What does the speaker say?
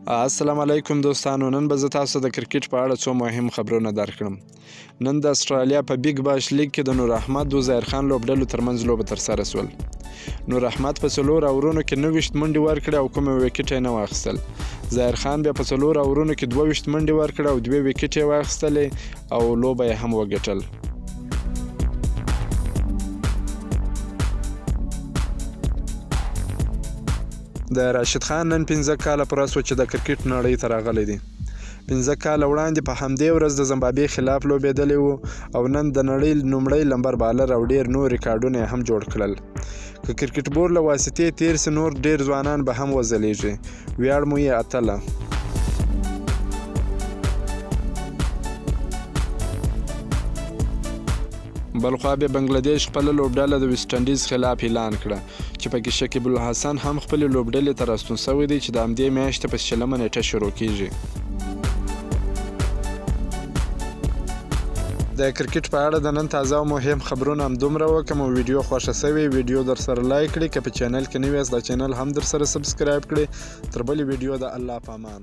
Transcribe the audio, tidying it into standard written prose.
السلام علیکم دوستانو. نن به زه تاسو د کرکټ په اړه څو مهم خبرونه درکړم. نن د استرالیا په بیګ باش لیګ کې د نور احمد او ظاهر خان لوبډلو ترمنځ لوبه ترسره سول. نور احمد په 4 اورونو کې 29 منډې ورکړې او کومه وکټ یې نه واخیستل. ظاهر خان بیا په 4 اورونو کې 22 منډې ورکړې او 2 وکټ یې واخیستلې او لوبه یې هم وګټل. د راشد خان نن 15 کاله پوره شو چې د کرکټ نړۍ ته راغلی دی. 15 کاله وړاندې په همدې ورځ د زمبابوې خلاف لوبېدلی و او نن د نړۍ لومړی لمبر بالر او ډېر نور ریکارډونه یې هم جوړ کړل. که کرکټ بورډ له واسطې تیر سي نور ډېر ځوانان به هم وځلیږي. ویاړ مو یې اتله. بلخوا بیا بنګلادیش خپله لوبډله د ویسټ انډیز خلاف اعلان کړه چې پکې شکیب الحسن هم خپلې لوبډلې ته راستون سوی دی چې د همدې میاشتې په 20 نیټه شروع کیږي. د کرکټ په اړه د نن تازه او مهم خبرونه همدومره وه. که مو ویډیو خوښه سوې ویډیو در سره لایک کړئ. که په چینل کې نوي یاست دا چینل هم در سره سبسکرایب کړئ. تر بلې ویډیو د الله په امان.